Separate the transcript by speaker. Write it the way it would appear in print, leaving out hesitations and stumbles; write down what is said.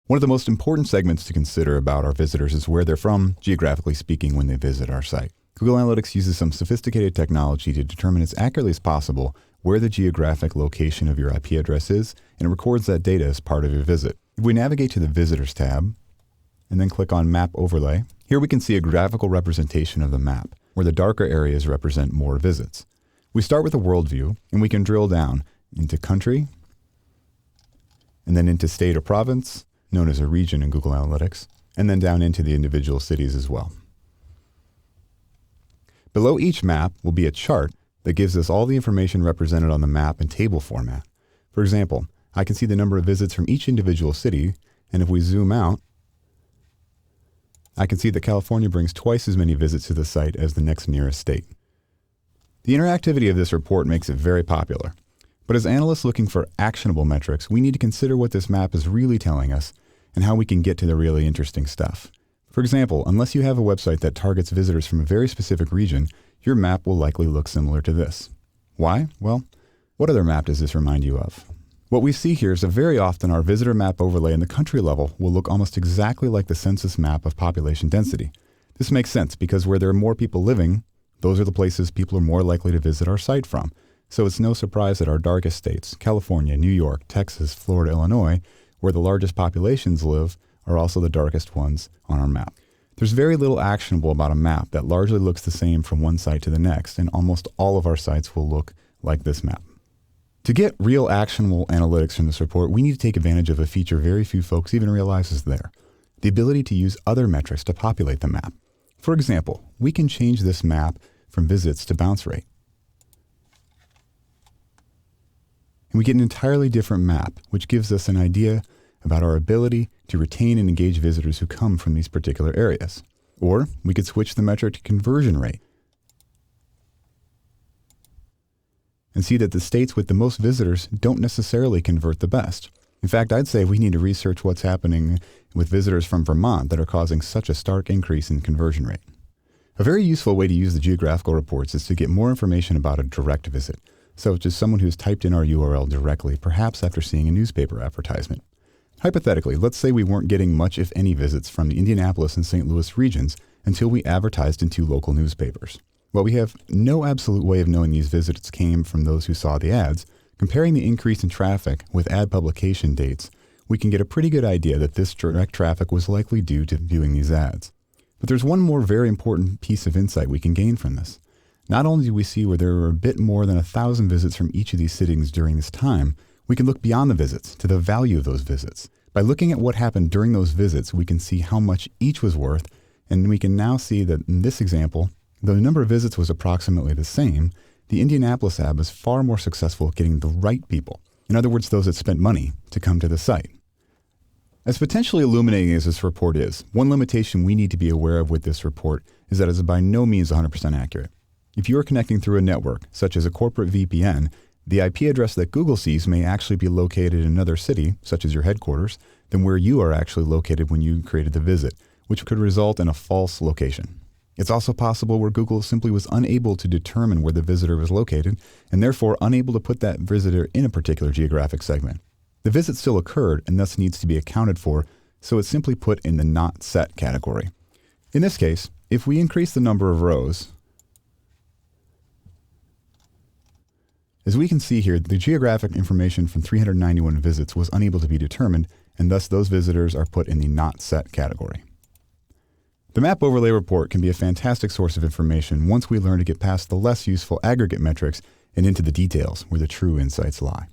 Speaker 1: One of the most important segments to consider about our visitors is where they're from, geographically speaking, when they visit our site. Google Analytics uses some sophisticated technology to determine as accurately as possible where the geographic location of your IP address is, and it records that data as part of your visit. If we navigate to the Visitors tab, and then click on Map Overlay, here we can see a graphical representation of the map, where the darker areas represent more visits. We start with a world view, and we can drill down into country, and then into state or province, known as a region in Google Analytics, and then down into the individual cities as well. Below each map will be a chart that gives us all the information represented on the map in table format. For example, I can see the number of visits from each individual city, and if we zoom out, I can see that California brings twice as many visits to the site as the next nearest state. The interactivity of this report makes it very popular. But as analysts looking for actionable metrics, we need to consider what this map is really telling us and how we can get to the really interesting stuff. For example, unless you have a website that targets visitors from a very specific region, your map will likely look similar to this. Why? Well, what other map does this remind you of? What we see here is that very often our visitor map overlay in the country level will look almost exactly like the census map of population density. This makes sense because where there are more people living, those are the places people are more likely to visit our site from. So it's no surprise that our darkest states, California, New York, Texas, Florida, Illinois, where the largest populations live, are also the darkest ones on our map. There's very little actionable about a map that largely looks the same from one site to the next, and almost all of our sites will look like this map. To get real actionable analytics from this report, we need to take advantage of a feature very few folks even realize is there: the ability to use other metrics to populate the map. For example, we can change this map from visits to bounce rate. And we get an entirely different map, which gives us an idea about our ability to retain and engage visitors who come from these particular areas. Or we could switch the metric to conversion rate and see that the states with the most visitors don't necessarily convert the best. In fact, I'd say we need to research what's happening with visitors from Vermont that are causing such a stark increase in conversion rate. A very useful way to use the geographical reports is to get more information about a direct visit, such as someone who's typed in our URL directly, perhaps after seeing a newspaper advertisement. Hypothetically, let's say we weren't getting much, if any, visits from the Indianapolis and St. Louis regions until we advertised in 2 local newspapers. While we have no absolute way of knowing these visits came from those who saw the ads, comparing the increase in traffic with ad publication dates, we can get a pretty good idea that this direct traffic was likely due to viewing these ads. But there's one more very important piece of insight we can gain from this. Not only do we see where there were a bit more than 1,000 visits from each of these sittings during this time, we can look beyond the visits to the value of those visits. By looking at what happened during those visits, we can see how much each was worth, and we can now see that in this example, though the number of visits was approximately the same, the Indianapolis ad was far more successful at getting the right people. In other words, those that spent money to come to the site. As potentially illuminating as this report is, one limitation we need to be aware of with this report is that it is by no means 100% accurate. If you are connecting through a network, such as a corporate VPN, the IP address that Google sees may actually be located in another city, such as your headquarters, than where you are actually located when you created the visit, which could result in a false location. It's also possible where Google simply was unable to determine where the visitor was located, and therefore unable to put that visitor in a particular geographic segment. The visit still occurred and thus needs to be accounted for, so it's simply put in the not set category. In this case, if we increase the number of rows, as we can see here, the geographic information from 391 visits was unable to be determined, and thus those visitors are put in the not set category. The Map Overlay Report can be a fantastic source of information once we learn to get past the less useful aggregate metrics and into the details where the true insights lie.